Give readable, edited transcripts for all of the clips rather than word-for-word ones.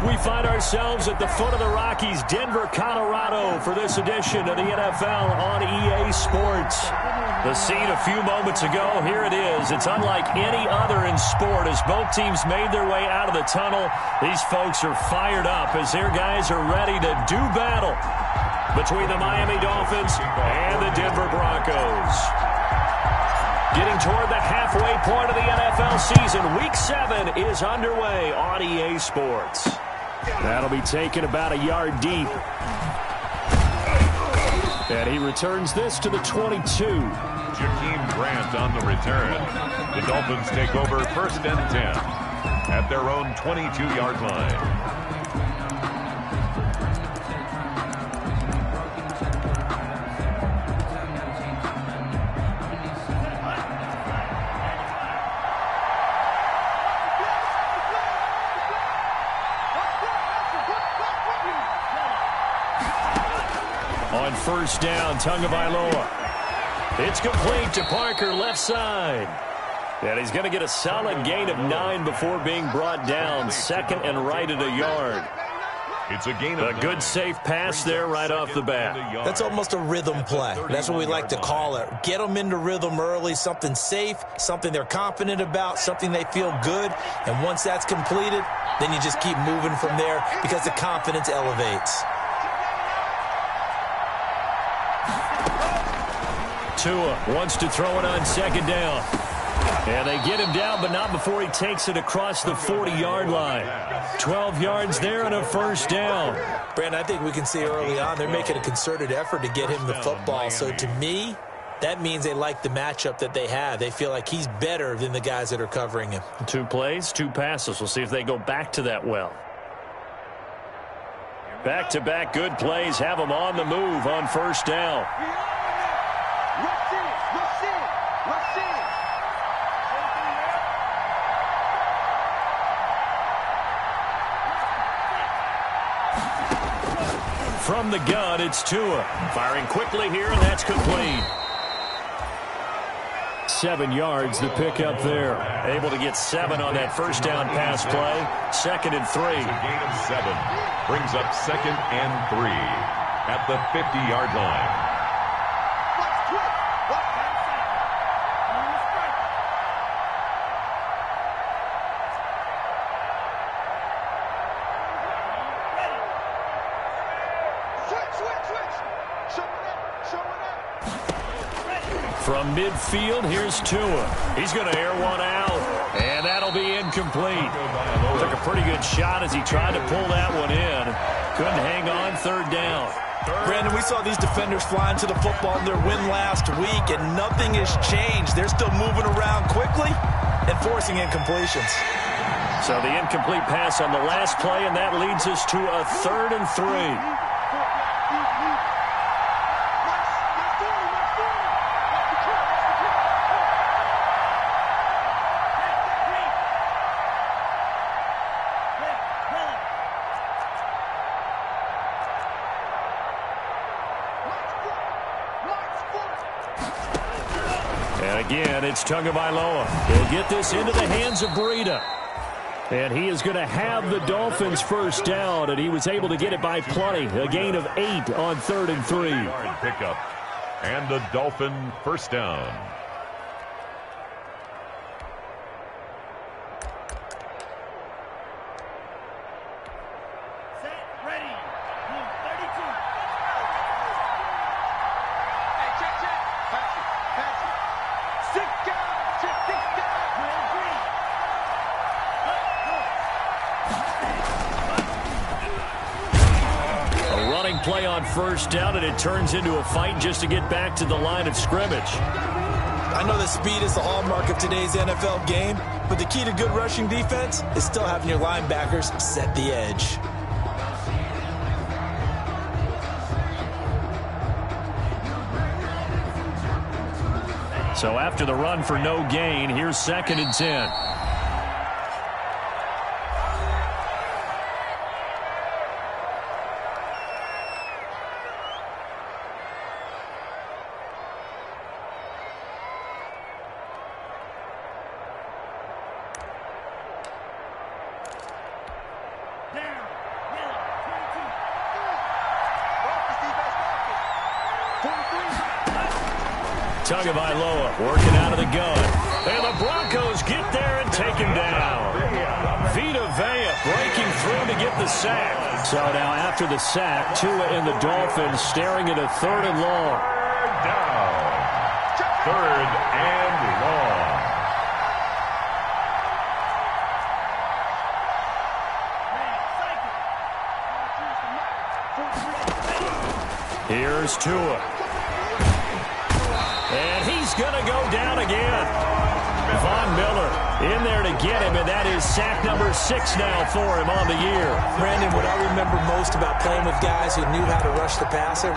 We find ourselves at the foot of the Rockies, Denver, Colorado, for this edition of the NFL on EA Sports. The scene a few moments ago, here it is. It's unlike any other in sport as both teams made their way out of the tunnel. These folks are fired up as their guys are ready to do battle between the Miami Dolphins and the Denver Broncos. Getting toward the halfway point of the NFL season, Week 7 is underway on EA Sports. That'll be taken about a yard deep. And he returns this to the 22. Jakeem Grant on the return. The Dolphins take over 1st and 10 at their own 22-yard line. On 1st down, Tagovailoa. It's complete to Parker, left side. And he's going to get a solid gain of 9 before being brought down. 2nd and right at a yard. It's a gain of a good, safe pass there right off the bat. That's almost a rhythm play. That's what we like to call it. Get them into rhythm early, something safe, something they're confident about, something they feel good. And once that's completed, then you just keep moving from there because the confidence elevates. Tua wants to throw it on 2nd down. And they get him down, but not before he takes it across the 40-yard line. 12 yards there and a 1st down. Brandon, I think we can see early on they're making a concerted effort to get him the football. So to me, that means they like the matchup that they have. They feel like he's better than the guys that are covering him. 2 plays, 2 passes. We'll see if they go back to that well. Back-to-back good plays have them on the move on 1st down. From the gun, it's Tua. Firing quickly here, and that's complete. 7 yards, the pickup there. Able to get 7 on that 1st down pass play. 2nd and 3. It's a gain of 7. Brings up 2nd and 3 at the 50-yard line. From midfield, here's Tua. He's going to air one out, and that'll be incomplete. Took a pretty good shot as he tried to pull that one in. Couldn't hang on, 3rd down. Brandon, we saw these defenders flying to the football in their win last week, and nothing has changed. They're still moving around quickly and forcing incompletions. So the incomplete pass on the last play, and that leads us to a 3rd and 3. And again, it's Tagovailoa. He'll get this into the hands of Breida. And he is going to have the Dolphins 1st down, and he was able to get it by plenty. A gain of 8 on 3rd and 3. Pickup. And the Dolphin 1st down. Play on 1st down, and it turns into a fight just to get back to the line of scrimmage. I know that speed is the hallmark of today's NFL game, but the key to good rushing defense is still having your linebackers set the edge. So after the run for no gain, here's 2nd and 10. Down. Tagovailoa working out of the gun. And the Broncos get there and take him down. Vita Vea breaking through to get the sack. So now after the sack, Tua and the Dolphins staring at a 3rd and long. Down. 3rd and long. Here's Tua. And he's going to go down again. Von Miller in there to get him, and that is sack number 6 now for him on the year. Brandon, what I remember most about playing with guys who knew how to rush the passer,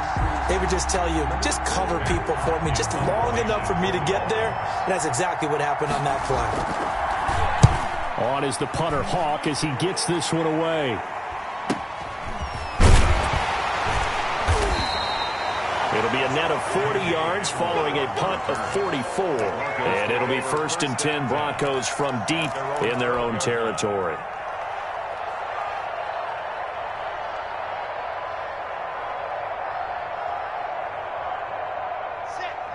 they would just tell you, just cover people for me, just long enough for me to get there. And that's exactly what happened on that play. On is the punter Hawk as he gets this one away. It'll be a net of 40 yards following a punt of 44. And it'll be 1st and 10 Broncos from deep in their own territory.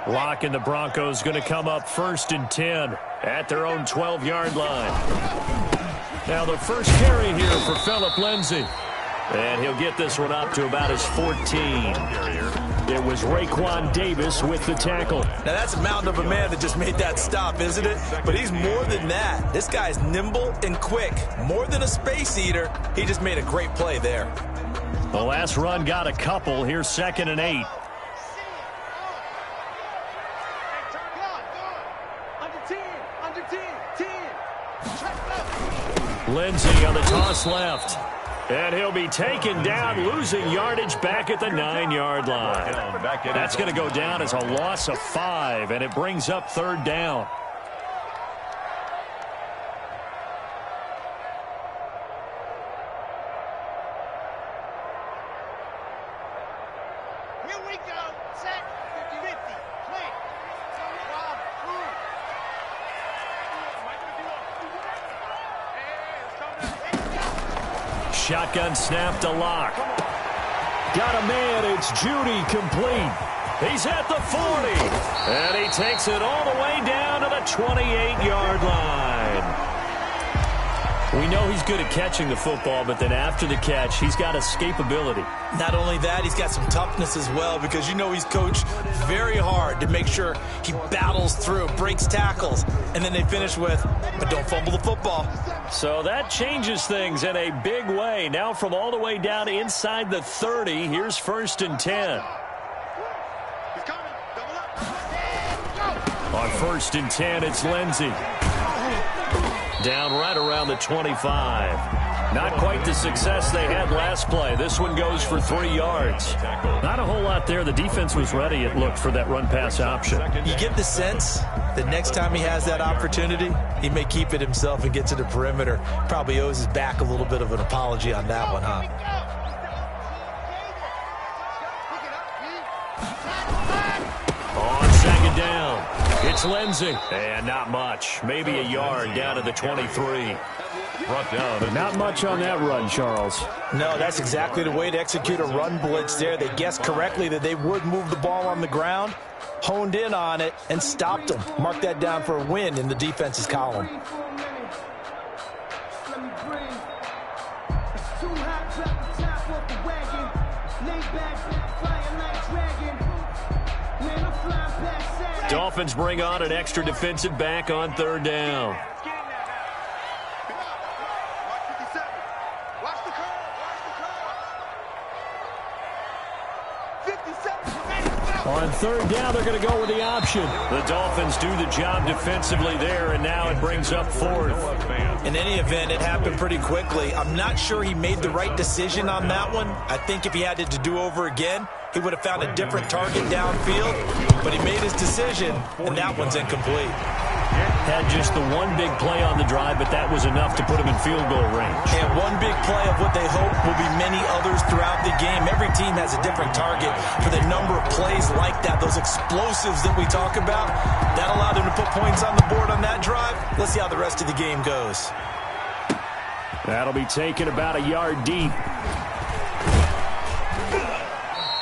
Locke and the Broncos going to come up 1st and 10 at their own 12-yard line. Now the first carry here for Phillip Lindsay. And he'll get this one up to about his 14. It was Raekwon Davis with the tackle. Now that's a mountain of a man that just made that stop, isn't it? But he's more than that. This guy's nimble and quick. More than a space eater. He just made a great play there. The last run got a couple. Here's 2nd and 8. Lindsay on the toss left. And he'll be taken down, losing yardage back at the 9-yard line. That's going to go down as a loss of 5, and it brings up 3rd down. Here we go. Set. 50-50. Clear. Shotgun snap to Locke. Got a man. It's Judy complete. He's at the 40. And he takes it all the way down to the 28-yard line. We know he's good at catching the football, but then after the catch, he's got escapability. Not only that, he's got some toughness as well, because you know he's coached very hard to make sure he battles through, breaks tackles, and then they finish with, but don't fumble the football. So that changes things in a big way. Now from all the way down inside the 30, here's 1st and 10. On 1st and 10, it's Lindsay. Down right around the 25. Not quite the success they had last play. This one goes for 3 yards. Not a whole lot there. The defense was ready, it looked, for that run-pass option. You get the sense that next time he has that opportunity, he may keep it himself and get to the perimeter. Probably owes his back a little bit of an apology on that one, huh? On 2nd down, it's Lindsay. And not much. Maybe a yard down to the 23. Brought down. But not much on that run, Charles. No, that's exactly the way to execute a run blitz there. They guessed correctly that they would move the ball on the ground, honed in on it, and stopped them. Mark that down for a win in the defense's column. Dolphins bring on an extra defensive back on 3rd down. On 3rd down, they're going to go with the option. The Dolphins do the job defensively there, and now it brings up 4th. In any event, it happened pretty quickly. I'm not sure he made the right decision on that one. I think if he had it to do over again, he would have found a different target downfield, but he made his decision, and that one's incomplete. Had just the one big play on the drive, but that was enough to put him in field goal range. And one big play of what they hope will be many others throughout the game. Every team has a different target for the number of plays like that, those explosives that we talk about. That allowed him to put points on the board on that drive. Let's see how the rest of the game goes. That'll be taken about a yard deep.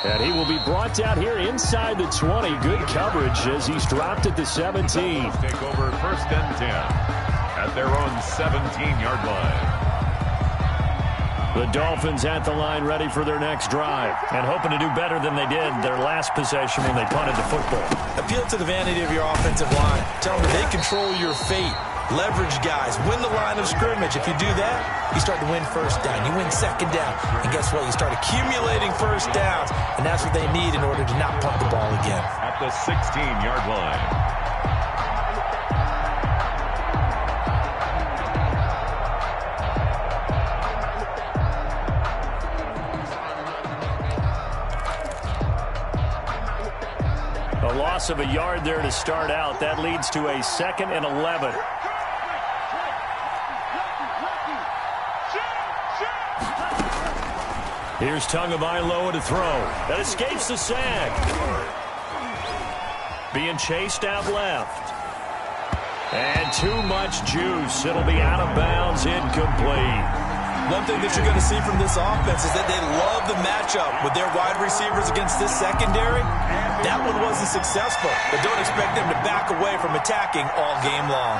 And he will be brought down here inside the 20. Good coverage as he's dropped at the 17. Take over 1st and 10 at their own 17-yard line. The Dolphins at the line ready for their next drive and hoping to do better than they did their last possession when they punted the football. Appeal to the vanity of your offensive line. Tell them they control your fate. Leverage guys. Win the line of scrimmage. If you do that, you start to win first down. You win second down. And guess what? You start accumulating first downs. And that's what they need in order to not punt the ball again. At the 16-yard line. A loss of a yard there to start out. That leads to a 2nd and 11. Here's Tagovailoa to throw. That escapes the sack. Being chased out left. And too much juice. It'll be out of bounds, incomplete. One thing that you're going to see from this offense is that they love the matchup with their wide receivers against this secondary. That one wasn't successful, but don't expect them to back away from attacking all game long.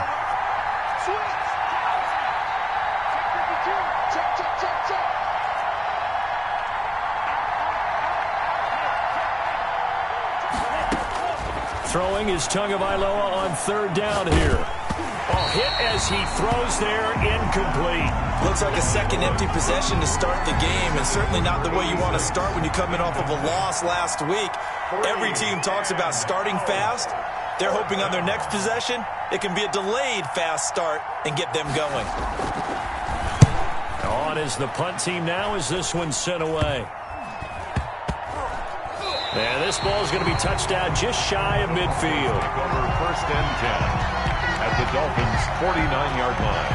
Throwing is Tagovailoa on 3rd down here. Hit as he throws there, incomplete. Looks like a second empty possession to start the game, and certainly not the way you want to start when you're coming off of a loss last week. Every team talks about starting fast. They're hoping on their next possession, it can be a delayed fast start and get them going. On is the punt team now as this one's sent away. And this ball is going to be touched down just shy of midfield. Take over 1st and 10 at the Dolphins' 49-yard line.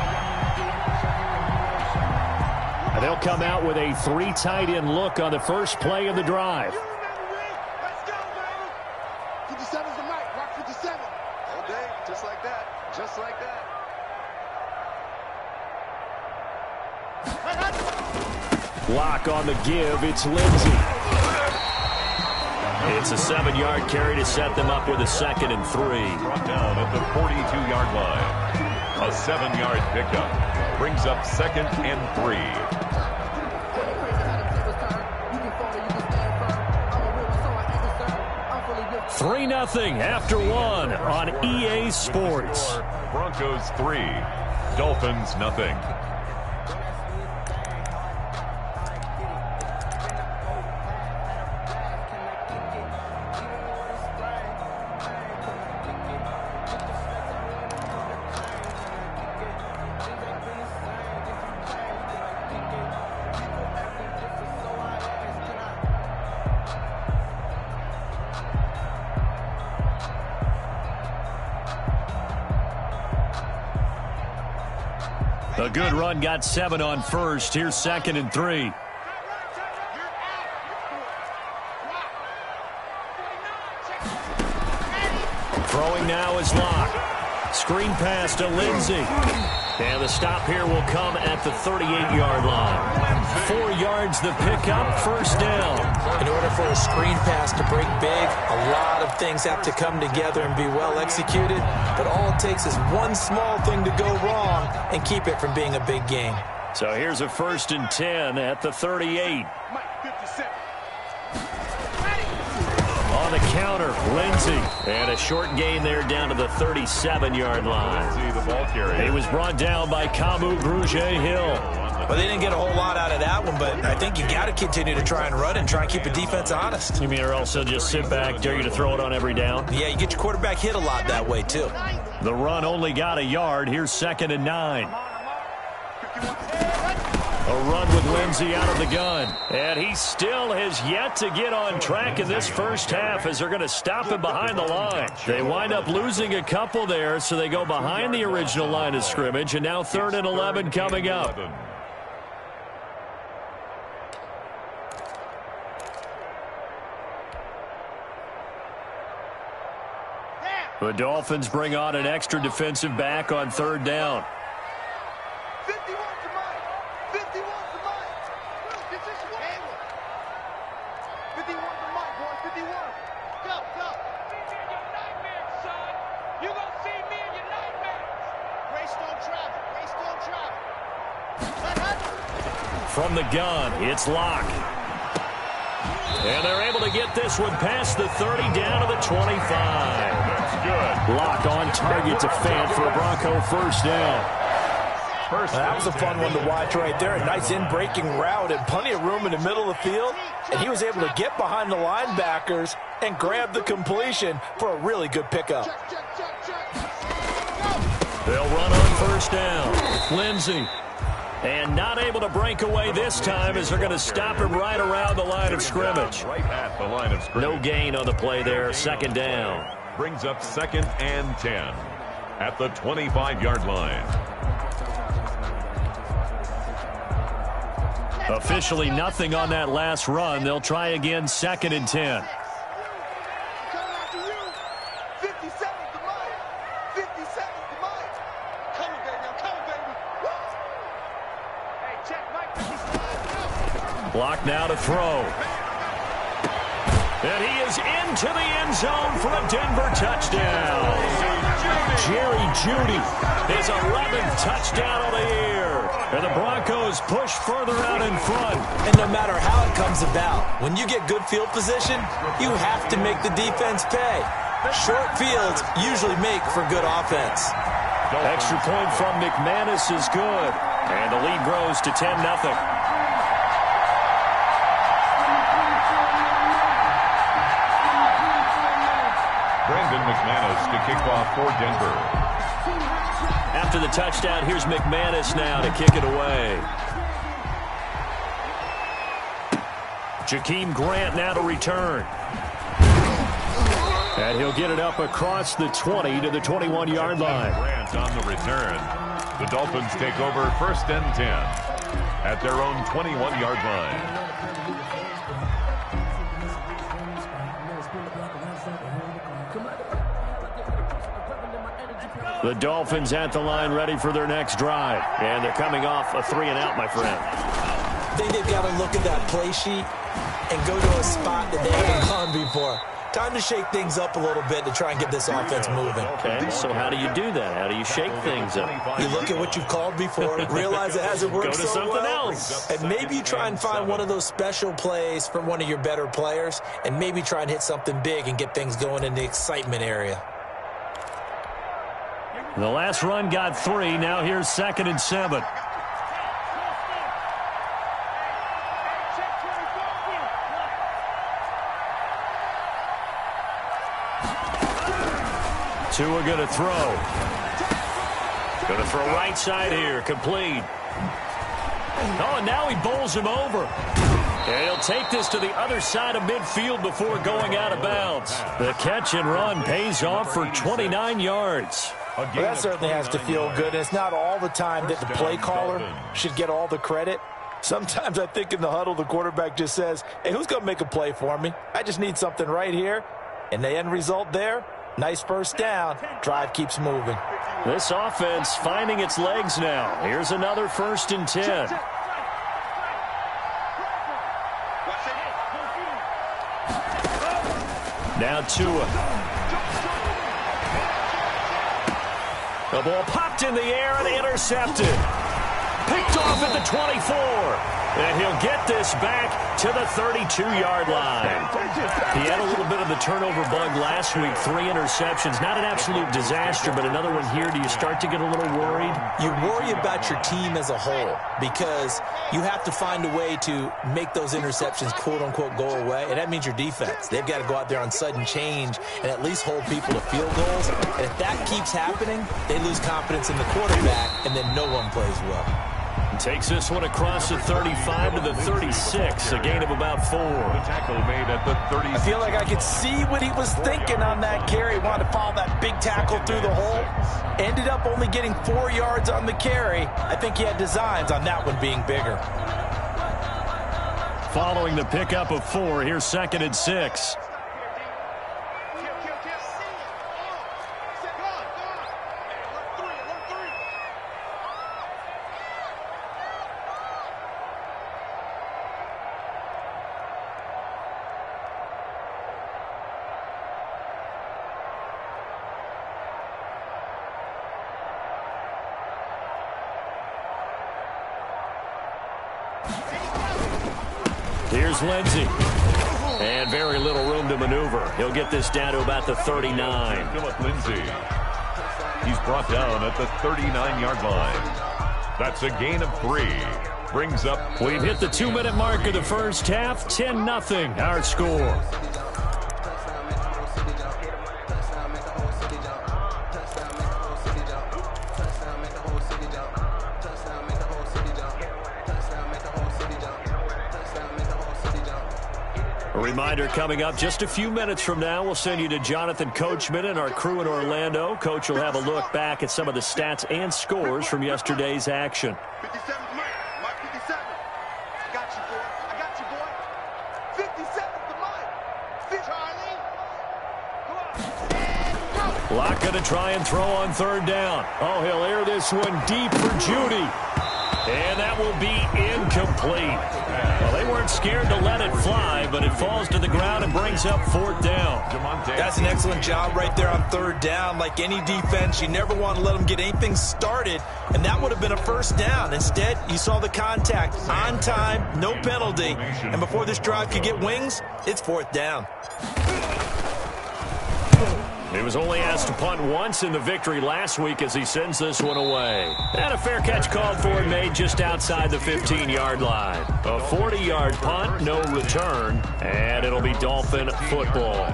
And they'll come out with a 3 tight end look on the first play of the drive. Let's go, baby. 57's the mic. Rock 57. All day, just like that. Just like that. Block on the give. It's Lindsey. It's a 7-yard carry to set them up with a 2nd and 3. Brought down at the 42-yard line. A 7-yard pickup brings up 2nd and 3. 3-0 after 1 on EA Sports. Broncos 3, Dolphins 0. A good run got 7 on first. Here's 2nd and 3. Throwing now is Locke. Screen pass to Lindsey. And the stop here will come at the 38-yard line. 4 yards the pickup, first down. In order for a screen pass to break big, a lot of things have to come together and be well executed. But all it takes is one small thing to go wrong and keep it from being a big game. So here's a 1st and 10 at the 38. On the counter, Lindsey. And a short gain there down to the 37-yard line. The ball carrier. He was brought down by Kamu Grugier-Hill. Well, they didn't get a whole lot out of that one, but I think you got to continue to try and run and try and keep a defense honest. You mean or else they'll just sit back, dare you to throw it on every down? Yeah, you get your quarterback hit a lot that way, too. The run only got a yard. Here's 2nd and 9. A run with Lindsey out of the gun. And he still has yet to get on track in this first half as they're going to stop him behind the line. They wind up losing a couple there, so they go behind the original line of scrimmage, and now 3rd and 11 coming up. The Dolphins bring on an extra defensive back on 3rd down. 51 to Mike. 51 to Mike. 51 to Mike. from the gun. It's Locke. And they're able to get this one past the 30 down to the 25. That's good. Locke on target to Fant for a Bronco first down. That was a fun one to watch right there. A nice in-breaking route and plenty of room in the middle of the field. And he was able to get behind the linebackers and grab the completion for a really good pickup. They'll run on first down. Lindsey. And not able to break away this time as they're going to stop him right around the line of scrimmage. Right at the line of scrimmage. No gain on the play there. Second down. Brings up 2nd and 10 at the 25-yard line. Officially nothing on that last run. They'll try again 2nd and 10. Block now to throw. And he is into the end zone for a Denver touchdown. Jerry Jeudy, his 11th touchdown of the year. And the Broncos push further out in front. And no matter how it comes about, when you get good field position, you have to make the defense pay. Short fields usually make for good offense. Extra point from McManus is good. And the lead grows to 10-0. McManus to kick off for Denver. After the touchdown, here's McManus now to kick it away. Jakeem Grant now to return. And he'll get it up across the 20 to the 21-yard line. Grant on the return. The Dolphins take over 1st and 10 at their own 21-yard line. The Dolphins at the line ready for their next drive. And they're coming off a 3-and-out, my friend. I think they've got to look at that play sheet and go to a spot that they haven't gone before. Time to shake things up a little bit to try and get this offense moving. Okay, so how do you do that? How do you shake things up? You look at what you've called before, realize it hasn't worked so so something well, else. and maybe you try and find one of those special plays from one of your better players, and maybe try and hit something big and get things going in the excitement area. The last run got 3. Now here's 2nd and 7. Tua going to throw. Going to throw right side here. Complete. Oh, and now he bowls him over. And he'll take this to the other side of midfield before going out of bounds. The catch and run pays off for 29 yards. Well, that certainly has to feel good. It's not all the time that the play caller should get all the credit. Sometimes I think in the huddle, the quarterback just says, hey, who's going to make a play for me? I just need something right here. And the end result there, nice first down. Drive keeps moving. This offense finding its legs now. Here's another 1st and 10. Now Tua. The ball popped in the air and intercepted. Picked off at the 24. And he'll get this back to the 32-yard line. He had a little bit of the turnover bug last week. 3 interceptions. Not an absolute disaster, but another one here. Do you start to get a little worried? You worry about your team as a whole because you have to find a way to make those interceptions, quote-unquote, go away. And that means your defense. They've got to go out there on sudden change and at least hold people to field goals. And if that keeps happening, they lose confidence in the quarterback, and then no one plays well. Takes this one across the 35 to the 36, a gain of about 4. The tackle made at the 30. I feel like I could see what he was thinking on that carry. He wanted to follow that big tackle through the hole. Ended up only getting 4 yards on the carry. I think he had designs on that one being bigger. Following the pickup of 4, here's 2nd and 6. Here's Lindsey. And very little room to maneuver. He'll get this down to about the 39. Philip Lindsey. He's brought down at the 39-yard line. That's a gain of 3. Brings up. We've hit the 2-minute mark of the first half. 10-0 our score. A reminder coming up just a few minutes from now, we'll send you to Jonathan Coachman and our crew in Orlando. Coach will have a look back at some of the stats and scores from yesterday's action. 57, Mike 57. I got you, boy. I got you, boy. 57 to Mike. Charlie. Locke going to try and throw on third down. Oh, he'll air this one deep for Judy. And that will be incomplete. Well, they weren't scared to let it fly, but it falls to the ground and brings up fourth down. That's an excellent job right there on third down. Like any defense, you never want to let them get anything started, and that would have been a first down. Instead, you saw the contact on time, no penalty, and before this drive could get wings, it's fourth down. He was only asked to punt once in the victory last week as he sends this one away. And a fair catch called for and made just outside the 15-yard line. A 40-yard punt, no return, and it'll be Dolphin football.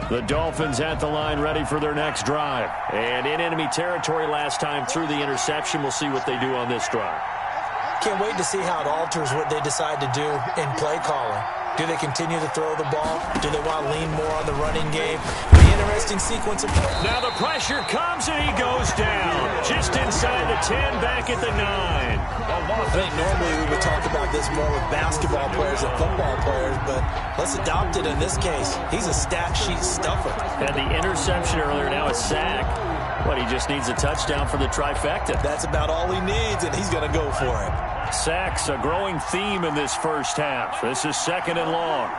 The Dolphins at the line ready for their next drive. And in enemy territory last time through the interception. We'll see what they do on this drive. Can't wait to see how it alters what they decide to do in play calling. Do they continue to throw the ball? Do they want to lean more on the running game? The interesting sequence of... Now the pressure comes and he goes down. Just inside the 10, back at the 9. I think normally we would talk about this more with basketball players and football players, but let's adopt it in this case. He's a stat sheet stuffer. Had the interception earlier, now a sack. What, he just needs a touchdown for the trifecta. That's about all he needs, and he's going to go for it. Sacks, a growing theme in this first half. This is second and long. Let's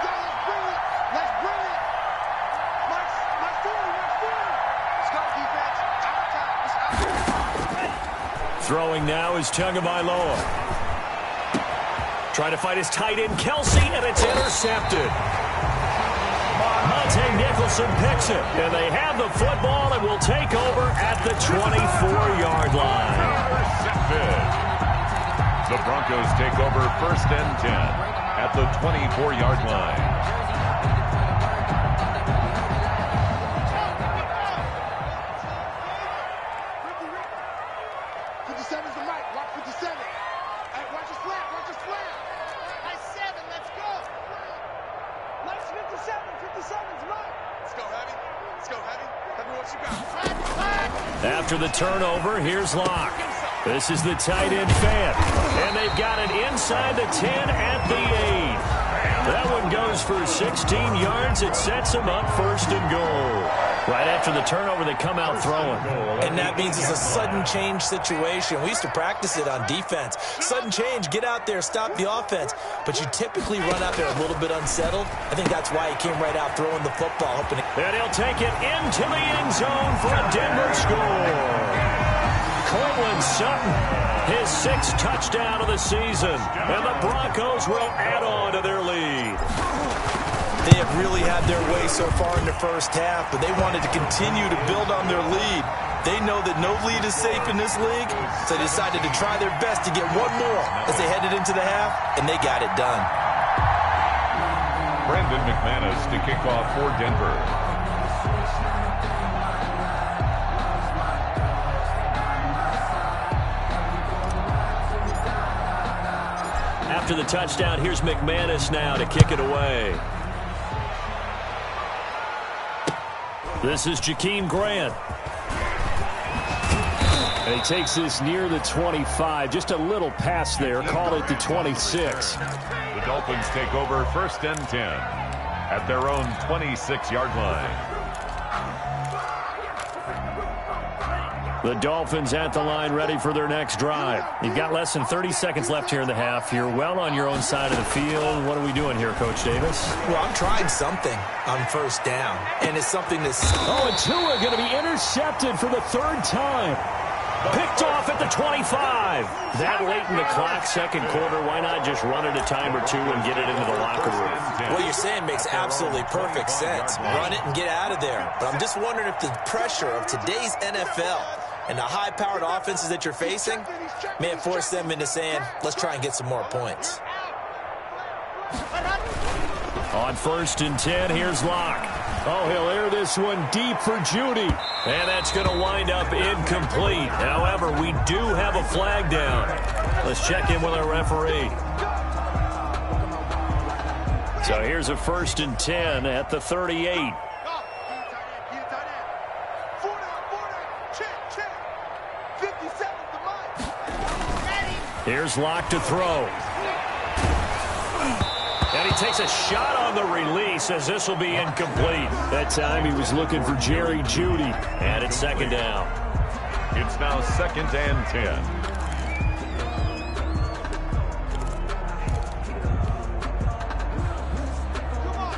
go. Let's bring it. Let's bring it. Let's do it. Let's go, defense. Out. Throwing now is Tagovailoa. Trying to fight his tight end, Kelsey, and it's intercepted. Monte Nicholson picks it, and they have the football and will take over at the 24-yard line. The Broncos take over first and 10 at the 24-yard line. 57's the mic. Watch 57. Hey, watch your slam. Watch your slam. Nice 7. Let's go. Nice 57. 57's right. Let's go, Heavy. Let's go, Heavy. Heavy, what you got? After the turnover, here's Locke. This is the tight end fan. And they've got it inside the 10 at the 8. That one goes for 16 yards. It sets them up first and goal. Right after the turnover, they come out throwing. And that means it's a sudden change situation. We used to practice it on defense. Sudden change, get out there, stop the offense. But you typically run out there a little bit unsettled. I think that's why he came right out throwing the football. And he'll take it into the end zone for a Denver score. Courtland Sutton, his 6th touchdown of the season. And the Broncos will add on to their lead. They have really had their way so far in the first half, but they wanted to continue to build on their lead. They know that no lead is safe in this league, so they decided to try their best to get one more as they headed into the half, and they got it done. Brandon McManus to kick off for Denver. After the touchdown, here's McManus now to kick it away. This is Jakeem Grant. And he takes this near the 25. Just a little pass there. Call it the 26. The Dolphins take over first and 10 at their own 26-yard line. The Dolphins at the line ready for their next drive. You've got less than 30 seconds left here in the half. You're well on your own side of the field. What are we doing here, Coach Davis? Well, I'm trying something on first down, and it's something that's... Oh, and Tua going to be intercepted for the third time. Picked off at the 25. That late in the clock, second quarter, why not just run it a time or two and get it into the locker room? What you're saying makes absolutely perfect sense. Run it and get out of there. But I'm just wondering if the pressure of today's NFL and the high-powered offenses that you're facing may have forced them into saying, let's try and get some more points. On 1st and 10, here's Locke. Oh, he'll air this one deep for Judy. And that's going to wind up incomplete. However, we do have a flag down. Let's check in with our referee. So here's a 1st and 10 at the 38. Here's Locke to throw. And he takes a shot on the release as this will be incomplete. That time he was looking for Jerry Jeudy. And it's 2nd down. It's now 2nd and 10.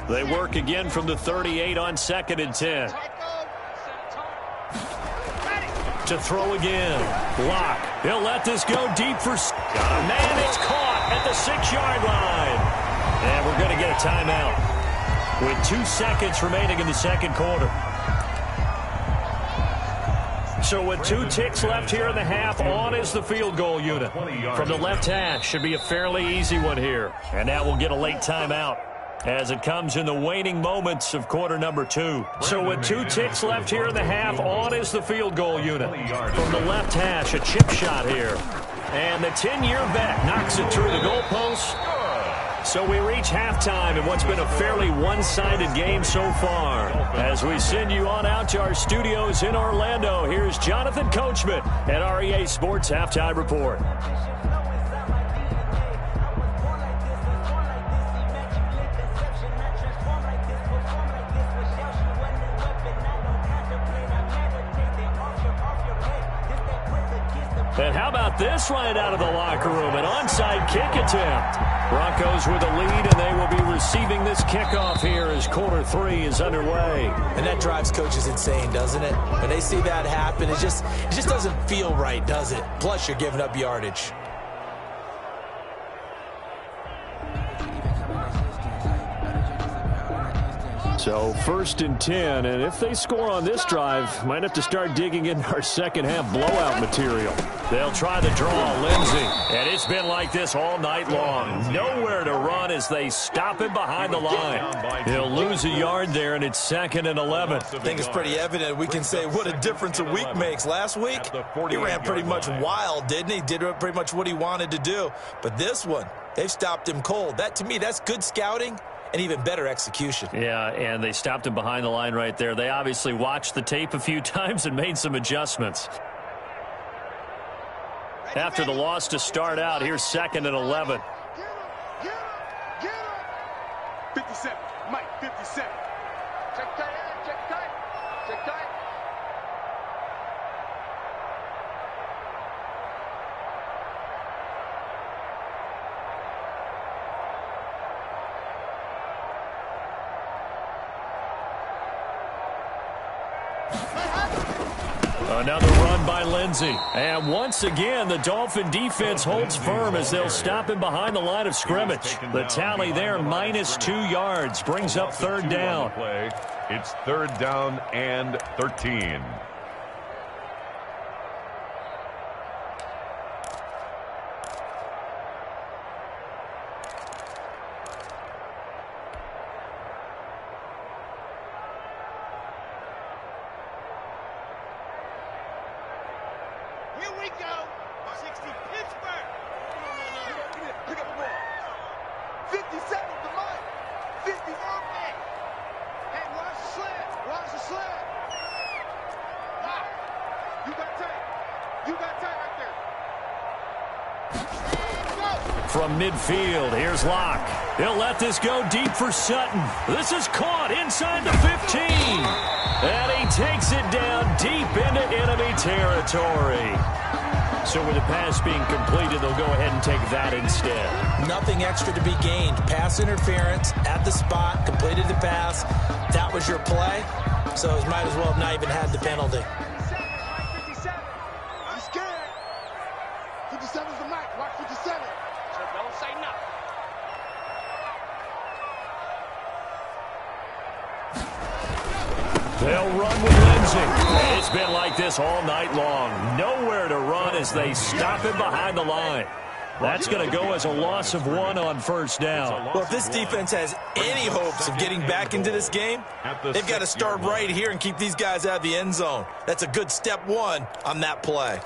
They work again from the 38 on 2nd and 10. To throw again. Locke. He'll let this go deep for... Got a man. It's caught at the 6-yard line. And we're going to get a timeout with 2 seconds remaining in the second quarter. So with 2 ticks left here in the half, on is the field goal unit. From the left hash, should be a fairly easy one here. And now we'll get a late timeout as it comes in the waning moments of quarter number 2. So with 2 ticks left here in the half, on is the field goal unit. From the left hash, a chip shot here. And the 10-year vet knocks it through the goalpost. So we reach halftime in what's been a fairly one-sided game so far. As we send you on out to our studios in Orlando, here's Jonathan Coachman at REA Sports Halftime Report. And how about this right out of the locker room? An onside kick attempt. Broncos with a lead, and they will be receiving this kickoff here as quarter 3 is underway. And that drives coaches insane, doesn't it? When they see that happen, it just doesn't feel right, does it? Plus, you're giving up yardage. So 1st and 10, and if they score on this drive, might have to start digging in our second half blowout material. They'll try the draw, Lindsey, and it's been like this all night long. Nowhere to run as they stop him behind the line. He'll lose a yard there, and it's 2nd and 11. I think it's pretty evident. We can say what a difference a week makes. Last week, he ran pretty much wild, didn't he? Did pretty much what he wanted to do. But this one, they've stopped him cold. That, to me, that's good scouting. And even better execution. Yeah, and they stopped him behind the line right there. They obviously watched the tape a few times and made some adjustments. After the loss to start out, here's 2nd and 11. Get him. 57. Mike, 57. Check tight. Check tight. Check tight. Another run by Lindsey. And once again, the Dolphin defense holds firm as they'll stop him behind the line of scrimmage. The tally there, minus 2 yards, brings up 3rd down. It's 3rd down and 13. Here we go. 60 Pittsburgh. Pick up the ball. 57 to Mike. 50 open. Hey, watch the slant. Watch the slant. Wow. You got tight. You got tight right there. From midfield, here's Locke. He'll let this go deep for Sutton. This is caught inside the 15. And he takes it down deep into enemy territory. So with the pass being completed, they'll go ahead and take that instead. Nothing extra to be gained. Pass interference at the spot, completed the pass. That was your play. So it might as well have not even had the penalty. 57. I'm scared. 57's the mic. Watch 57. So don't say nothing. They'll run with Lindsey. It's been like this all night long. Nowhere to run as they stop him behind the line. That's going to go as a loss of 1 on first down. Well, if this defense has any hopes of getting back into this game, they've got to start right here and keep these guys out of the end zone. That's a good step 1 on that play.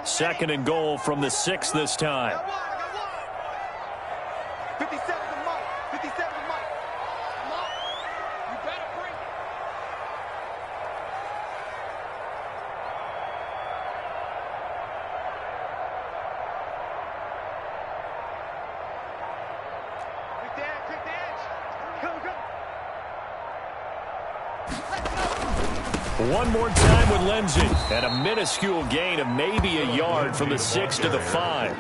Second and goal from the 6 this time. 57's the mic. 57's the mic. Come on. You better bring it. Quick the edge. Come. One more time with Lindsey. And a minuscule gain of maybe a yard from the 6 to the 5.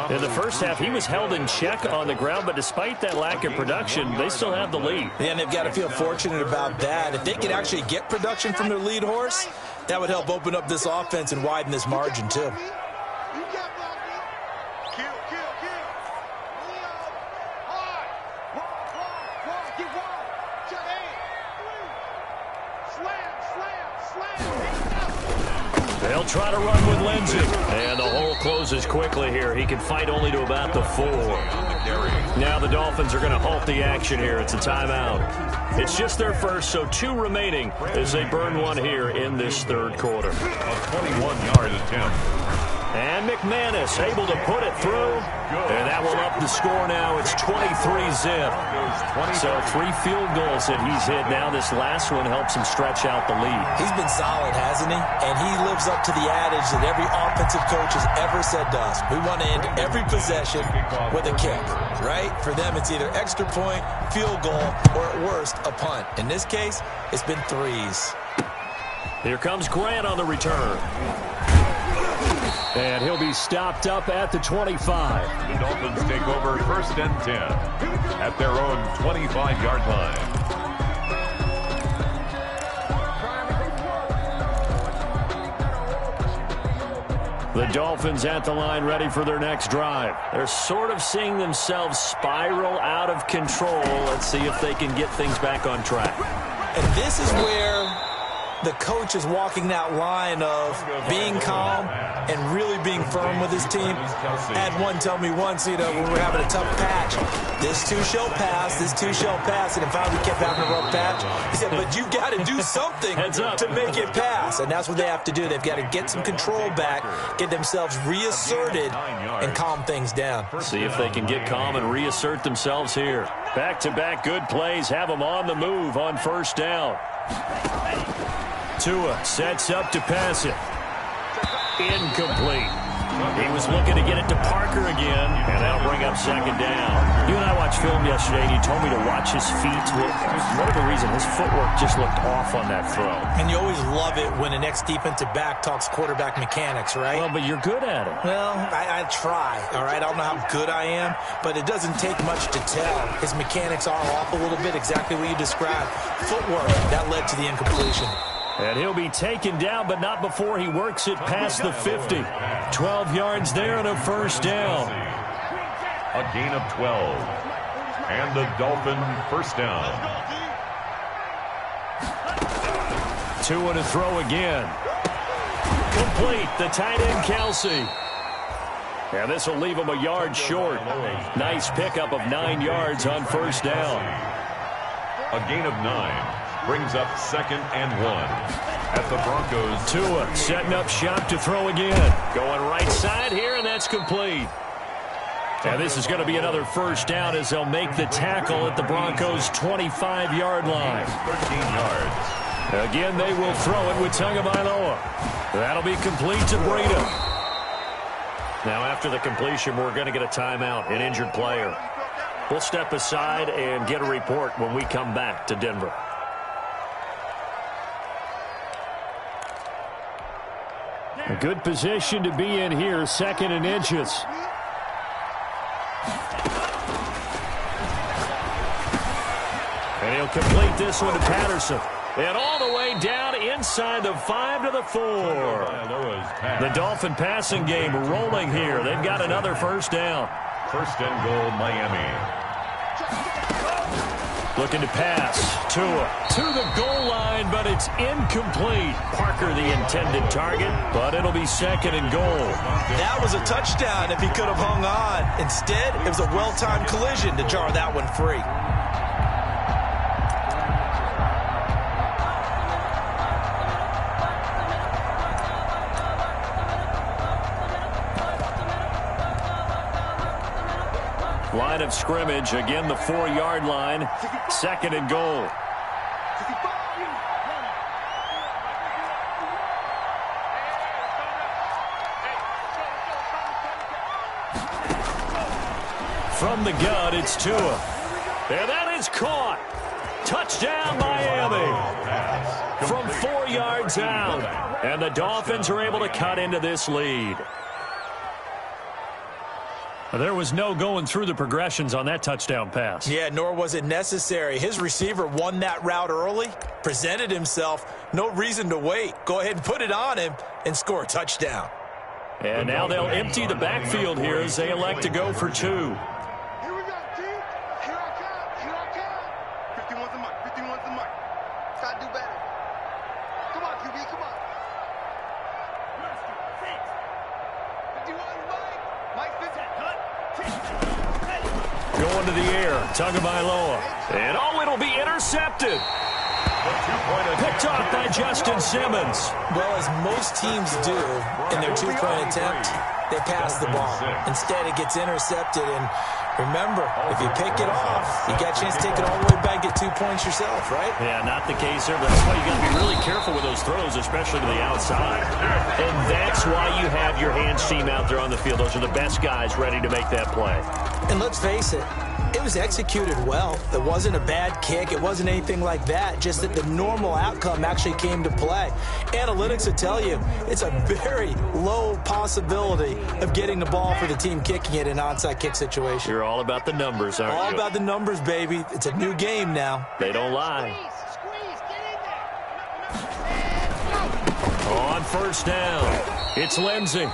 In the first half, he was held in check on the ground, but despite that lack of production, they still have the lead. And they've got to feel fortunate about that. If they could actually get production from their lead horse, that would help open up this offense and widen this margin, too. They'll try to run with Lindsey. And the hole closes quickly here. He can fight only to about the 4. Now the Dolphins are going to halt the action here. It's a timeout. It's just their first, so 2 remaining as they burn 1 here in this third quarter. A 21-yard attempt. And McManus able to put it through. And that will up the score now. It's 23-zip. So 3 field goals that he's hit now. This last one helps him stretch out the lead. He's been solid, hasn't he? And he lives up to the adage that every offensive coach has ever said to us. We want to end every possession with a kick, right? For them, it's either extra point, field goal, or at worst, a punt. In this case, it's been 3s. Here comes Grant on the return. And he'll be stopped up at the 25. The Dolphins take over first and 10 at their own 25-yard line. The Dolphins at the line ready for their next drive. They're sort of seeing themselves spiral out of control. Let's see if they can get things back on track. And this is where the coach is walking that line of being calm and really being firm with his team. I had one tell me once, when we're having a tough patch, this too shall pass, this too shall pass, and finally we kept having a rough patch. He said, but you got to do something to make it pass, and that's what they have to do. They've got to get some control back, get themselves reasserted, and calm things down. See if they can get calm and reassert themselves here. Back-to-back good plays have them on the move on first down. Tua sets up to pass it. Incomplete. He was looking to get it to Parker again, and that'll bring up second down. You and I watched film yesterday, and you told me to watch his feet. Whatever reason, his footwork just looked off on that throw. And you always love it when an ex-defensive back talks quarterback mechanics, right? Well, but you're good at it. Well, I try, all right? I don't know how good I am, but it doesn't take much to tell. His mechanics are off a little bit, exactly what you described. Footwork, that led to the incompletion. And he'll be taken down, but not before he works it past the 50. 12 yards there and a first down. A gain of 12. And the Dolphin first down. Tua to throw again. Complete. The tight end, Kelsey. And this will leave him a yard short. Nice pickup of 9 yards on first down. A gain of 9. Brings up second and 1 at the Broncos. Tua setting up shop to throw again. Going right side here, and that's complete. And this is going to be another first down as they'll make the tackle at the Broncos' 25-yard line. 13 yards. Again, they will throw it with Tagovailoa. That'll be complete to Breida. Now, after the completion, we're going to get a timeout, an injured player. We'll step aside and get a report when we come back to Denver. A good position to be in here, 2nd and inches. And he'll complete this one to Patterson. And all the way down inside the 5 to the 4. The Dolphin passing game rolling here. They've got another first down. 1st and goal, Miami. Looking to pass. Tua to the goal line, but it's incomplete. Parker the intended target, but it'll be 2nd and goal. That was a touchdown if he could have hung on. Instead, it was a well-timed collision to jar that one free. Line of scrimmage, again the 4-yard line, 2nd and goal. From the gun, it's Tua. And that is caught. Touchdown, Miami. From 4 yards out. And the Dolphins are able to cut into this lead. There was no going through the progressions on that touchdown pass. Yeah, nor was it necessary. His receiver won that route early, presented himself. No reason to wait. Go ahead and put it on him and score a touchdown. And now they'll empty the backfield here as they elect to go for 2. Here we go, team. Here I come. Here I come. 51's the mark. 51's the mark. Try to do better. Come on, QB. Come on. 51's Mike. Mike, this is cut. Going to the air. Tagovailoa. And it'll be intercepted. Picked off by Justin Simmons. Well, as most teams do in their 2-point attempt, they pass the ball. Instead, it gets intercepted. And remember, if you pick it off, you got a chance to take it all the way back, get 2 points yourself, right? Yeah, not the case there. But that's why you got to be really careful with those throws, especially to the outside. And that's why you have your hands team out there on the field. Those are the best guys ready to make that play. And let's face it, it was executed well. It wasn't a bad kick. It wasn't anything like that. Just that the normal outcome actually came to play. Analytics will tell you it's a very low possibility of getting the ball for the team kicking it in an onside kick situation. You're all about the numbers, aren't you? All about the numbers, baby. It's a new game now. They don't lie. Squeeze, get in there. On first down, it's Lindsey.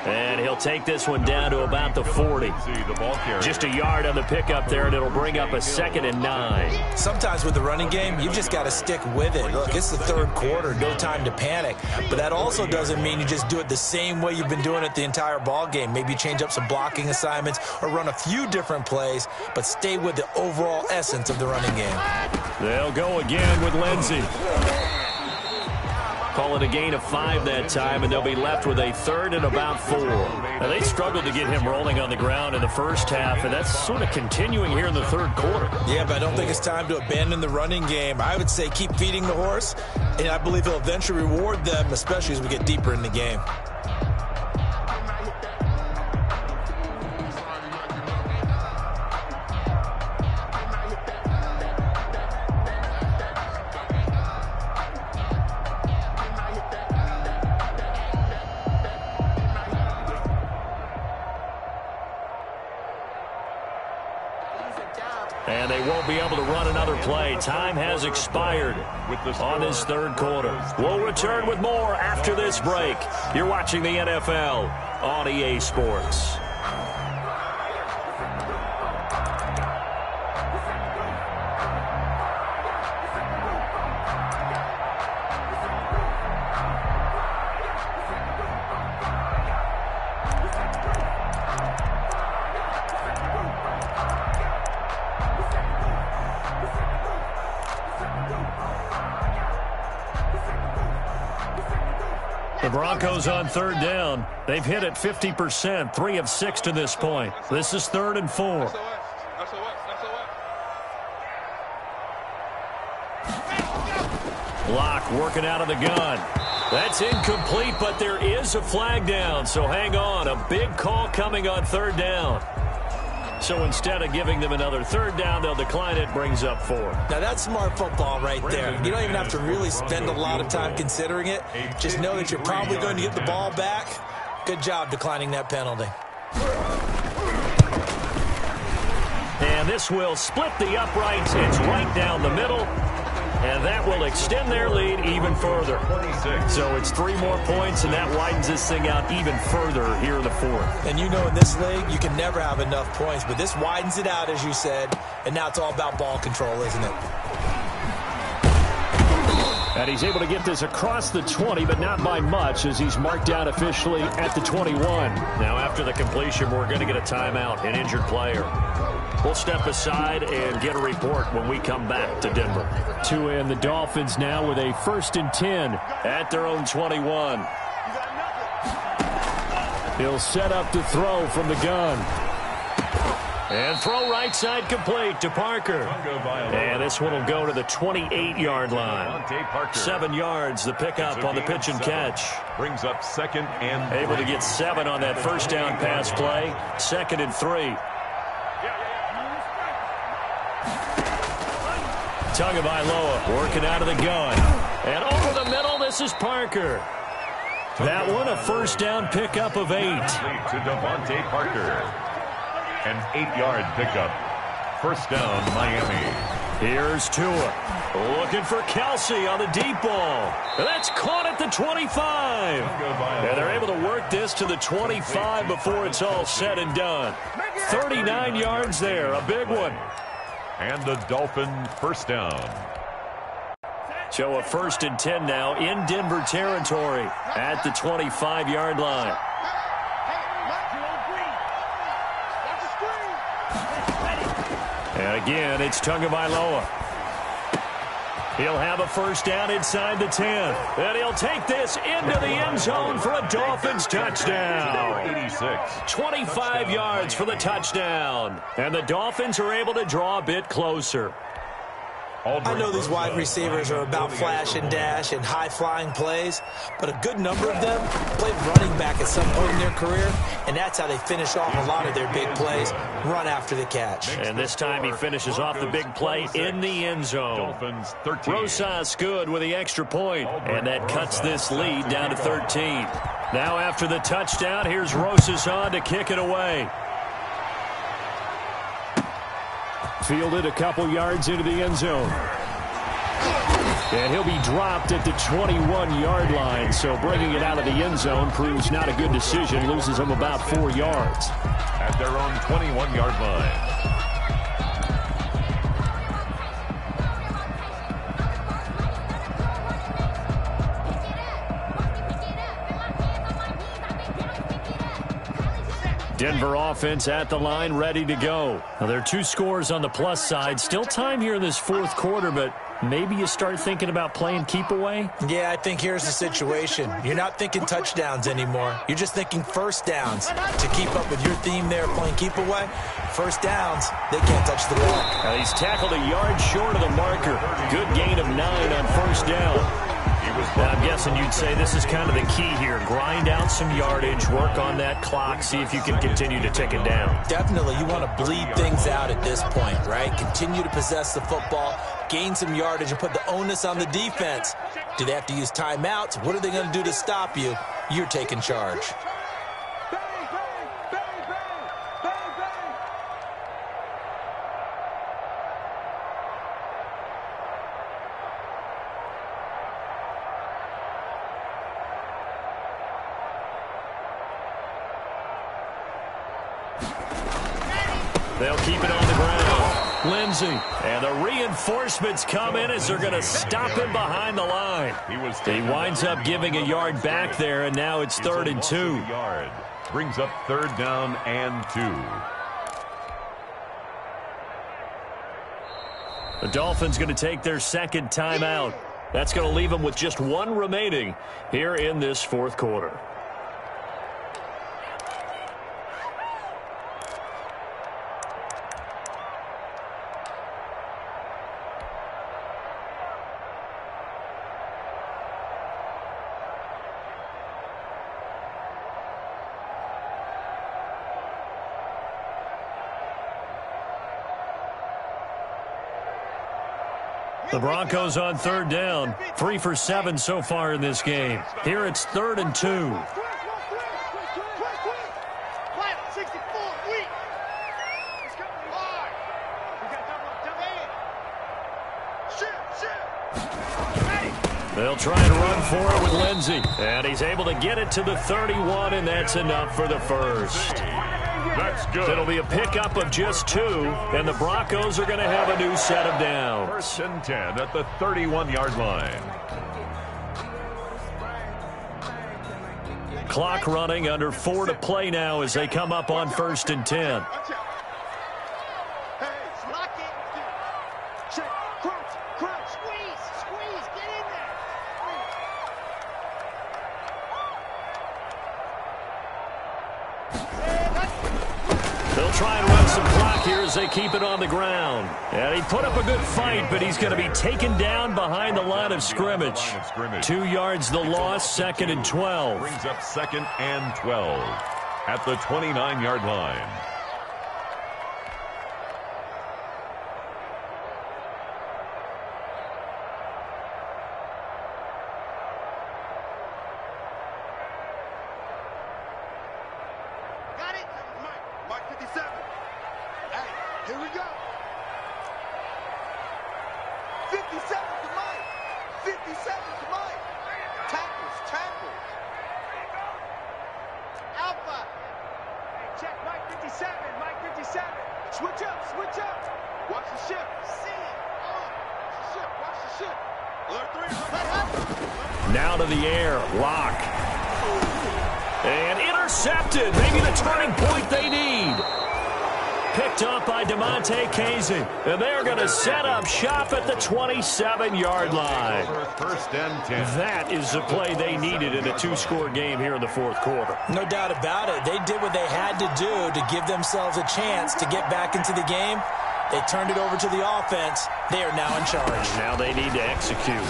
And he'll take this one down to about the 40. Just a yard on the pickup there, and it'll bring up a 2nd and 9. Sometimes with the running game, you've just got to stick with it. Look, it's the 3rd quarter, no time to panic. But that also doesn't mean you just do it the same way you've been doing it the entire ball game. Maybe change up some blocking assignments or run a few different plays, but stay with the overall essence of the running game. They'll go again with Lindsey. Call it a gain of 5 that time, and they'll be left with a 3rd and about 4. Now, they struggled to get him rolling on the ground in the first half, and that's sort of continuing here in the 3rd quarter. Yeah, but I don't think it's time to abandon the running game. I would say keep feeding the horse, and I believe he'll eventually reward them, especially as we get deeper in the game. And they won't be able to run another play. Time has expired on this 3rd quarter. We'll return with more after this break. You're watching the NFL on EA Sports. The Broncos on 3rd down. They've hit it 50%, 3 of 6 to this point. This is 3rd and 4. Block working out of the gun. That's incomplete, but there is a flag down, so hang on. A big call coming on third down. So instead of giving them another third down, they'll decline it, brings up 4. Now, that's smart football right there. You don't even have to really spend a lot of time considering it. Just know that you're probably going to get the ball back. Good job declining that penalty. And this will split the uprights. It's right down the middle. And that will extend their lead even further. So it's 3 more points, and that widens this thing out even further here in the 4th. And you know in this league, you can never have enough points, but this widens it out, as you said, and now it's all about ball control, isn't it? And he's able to get this across the 20, but not by much, as he's marked out officially at the 21. Now, after the completion, we're going to get a timeout, an injured player. We'll step aside and get a report when we come back to Denver. And the Dolphins now with a 1st and 10 at their own 21. He'll set up to throw from the gun. And throw right side complete to Parker. And this one will go to the 28-yard line. 7 yards, the pickup on the pitch and catch. Brings up 2nd and 3. Able to get 7 on that first down pass play. 2nd and 3. Tagovailoa working out of the gun. And over the middle, this is Parker. That one, a first down pickup of 8. To Devontae Parker. An 8-yard pickup. First down, Miami. Here's Tua. Looking for Kelsey on the deep ball. And that's caught at the 25. And they're able to work this to the 25 before it's all said and done. 39 yards there, a big one. And the Dolphin first down. So a 1st and 10 now in Denver territory at the 25-yard line. And again, it's Tagovailoa. He'll have a first down inside the 10. And he'll take this into the end zone for a Dolphins touchdown. 25 yards for the touchdown. And the Dolphins are able to draw a bit closer. I know these wide receivers are about flash and dash and high-flying plays, but a good number of them played running back at some point in their career, and that's how they finish off a lot of their big plays, run after the catch. And this time he finishes off the big play in the end zone. Rosas good with the extra point, and that cuts this lead down to 13. Now after the touchdown, here's Rosas on to kick it away. Fielded a couple yards into the end zone. And he'll be dropped at the 21-yard line, so bringing it out of the end zone proves not a good decision. Loses him about 4 yards. At their own 21-yard line. Denver offense at the line, ready to go. Now, there are 2 scores on the plus side. Still time here in this 4th quarter, but maybe you start thinking about playing keep away? Yeah, I think here's the situation. You're not thinking touchdowns anymore. You're just thinking first downs. To keep up with your theme there, playing keep away, first downs, they can't touch the ball. Now, he's tackled a yard short of the marker. Good gain of 9 on first down. Now, I'm guessing you'd say this is kind of the key here. Grind out some yardage, work on that clock, see if you can continue to tick it down. Definitely, you want to bleed things out at this point, right? Continue to possess the football, gain some yardage, and put the onus on the defense. Do they have to use timeouts? What are they going to do to stop you? You're taking charge. They'll keep it on the ground. Lindsey. And the reinforcements come in as they're going to stop him behind the line. He winds up giving a yard back there, and now it's 3rd and 2. Brings up 3rd down and 2. The Dolphins going to take their 2nd timeout. That's going to leave them with just 1 remaining here in this 4th quarter. The Broncos on third down. 3 for 7 so far in this game. Here it's 3rd and 2. They'll try and run for it with Lindsey. And he's able to get it to the 31, and that's enough for the first. That's good. It'll be a pickup of just 2, and the Broncos are going to have a new set of downs. 1st and 10 at the 31-yard line. Clock running, under 4 to play now as they come up on 1st and 10. They'll try and run some clock here as they keep it on the ground. And he put up a good fight, but he's going to be taken down behind the line of scrimmage. 2 yards the loss, 2nd and 12. Brings up 2nd and 12 at the 29-yard line. Now to the air, Lock. And intercepted, maybe the turning point they need. Picked up by DeMonte Casey. And they're going to set up shop at the 27-yard line. 1st and 10. That is the play they needed in a 2-score game here in the 4th quarter. No doubt about it. They did what they had to do to give themselves a chance to get back into the game. They turned it over to the offense. They are now in charge. Now they need to execute.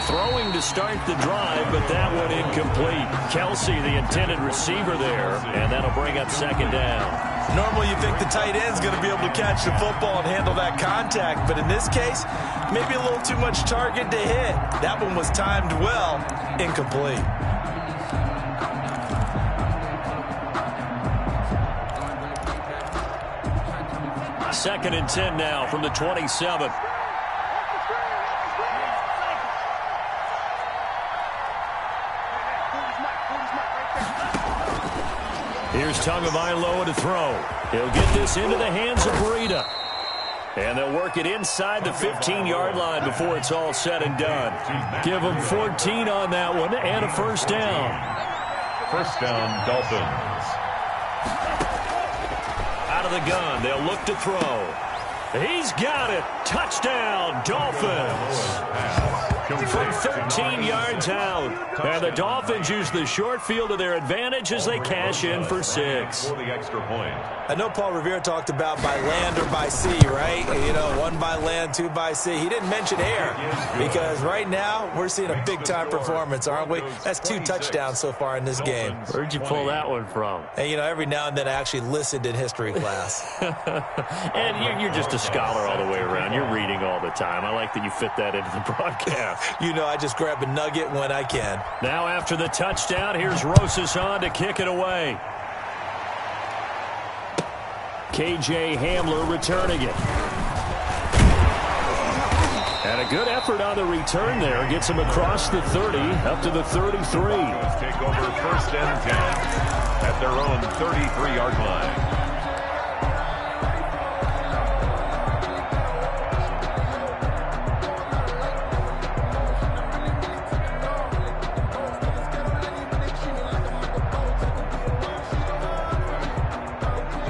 Throwing to start the drive, but that one incomplete. Kelsey, the intended receiver there, and that'll bring up 2nd down. Normally you think the tight end's going to be able to catch the football and handle that contact, but in this case, maybe a little too much target to hit. That one was timed well, incomplete. Second and 10 now from the 27. Here's Tagovailoa to throw. He'll get this into the hands of Breida. And they'll work it inside the 15-yard line before it's all said and done. Give them 14 on that one and a 1st down. 1st down, Dolphins. Out of the gun, they'll look to throw. He's got it. Touchdown, Dolphins. From 13 yards out. And the Dolphins use the short field to their advantage as they cash in for 6. For the extra point. I know Paul Revere talked about by land or by sea, right? You know, 1 by land, 2 by sea. He didn't mention air because right now we're seeing a big-time performance, aren't we? That's 2 touchdowns so far in this game. Where'd you pull that one from? And, you know, every now and then I actually listened in history class. And you're just a scholar all the way around. You're reading all the time. I like that you fit that into the broadcast. You know, I just grab a nugget when I can. Now after the touchdown, here's Rosas on to kick it away. KJ Hamler returning it. And a good effort on the return there. Gets him across the 30, up to the 33. Let's take over 1st and 10 at their own 33-yard line.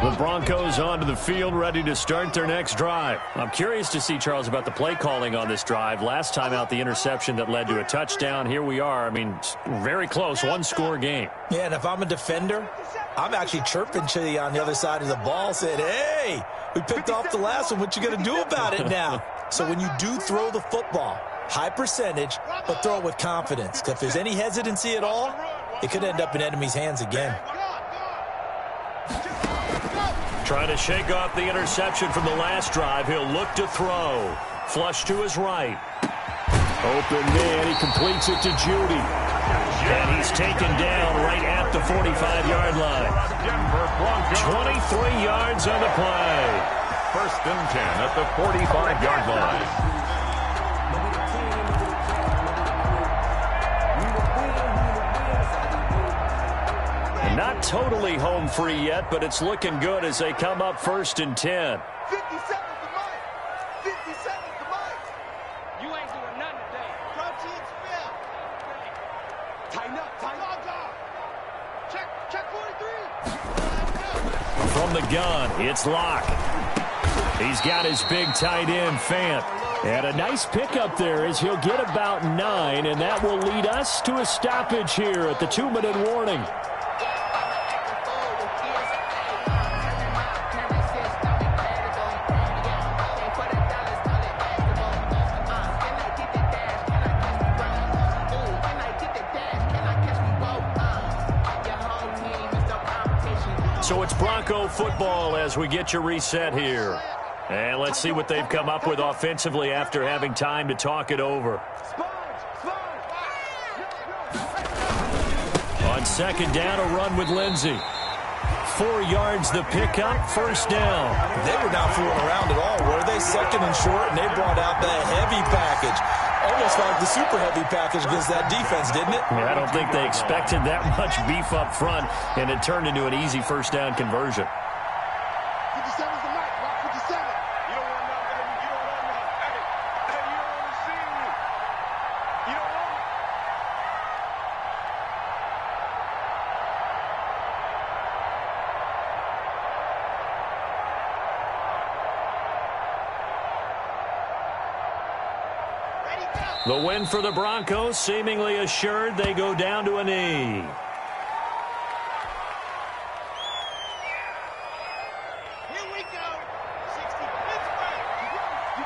The Broncos onto the field, ready to start their next drive. I'm curious to see, Charles, about the play calling on this drive. Last time out, the interception that led to a touchdown. Here we are. I mean, very close, 1-score game. Yeah, and if I'm a defender, I'm actually chirping to you on the other side of the ball, saying, hey, we picked off the last one. What you going to do about it now? So when you do throw the football, high percentage, but throw it with confidence. Because if there's any hesitancy at all, it could end up in enemy's hands again. Trying to shake off the interception from the last drive. He'll look to throw. Flush to his right. Open man. He completes it to Judy. And he's taken down right at the 45-yard line. 23 yards on the play. 1st and 10 at the 45-yard line. Not totally home free yet, but it's looking good as they come up 1st and 10. 50 seconds to Mike. 50 seconds to Mike. You ain't doing nothing today. Crouch and spin. Tighten up, tighten up. Check 43. From the gun, it's Locke. He's got his big tight end, Fant. And a nice pickup there as he'll get about 9, and that will lead us to a stoppage here at the 2-minute warning. So it's Bronco football as we get you reset here. And let's see what they've come up with offensively after having time to talk it over. On 2nd down, a run with Lindsey. 4 yards the pickup, 1st down. They were not fooling around at all, were they? 2nd and short, and they brought out the heavy package. Almost like the super heavy package against that defense, didn't it? Yeah, I don't think they expected that much beef up front, and it turned into an easy 1st down conversion. 57 is the mic. Lock 57. You don't want nothing. You don't want nothing. Hey, you don't want to see me. You don't want me. The win for the Broncos, seemingly assured. They go down to a knee. Here we go. 60. Pittsburgh. You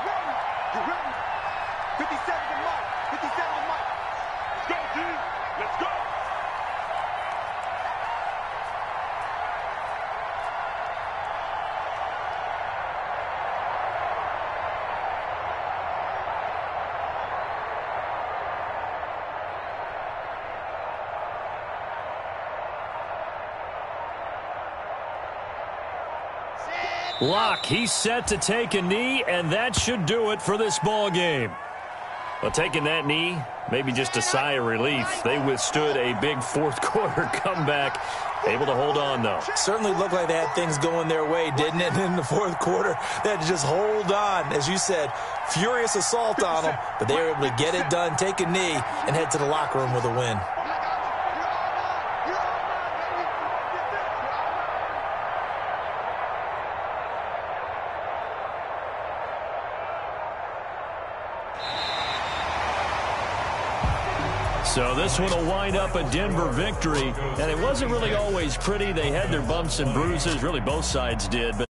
ready? You ready? 57 to Mike. 57 to Mike. Let's go, D. Let's go. Locke, he's set to take a knee, and that should do it for this ball game. Well, taking that knee, maybe just a sigh of relief. They withstood a big 4th quarter comeback. Able to hold on, though. Certainly looked like they had things going their way, didn't it? In the 4th quarter, they had to just hold on. As you said, furious assault on them, but they were able to get it done, take a knee, and head to the locker room with a win. So this one will wind up a Denver victory, and it wasn't really always pretty. They had their bumps and bruises. Really, both sides did. But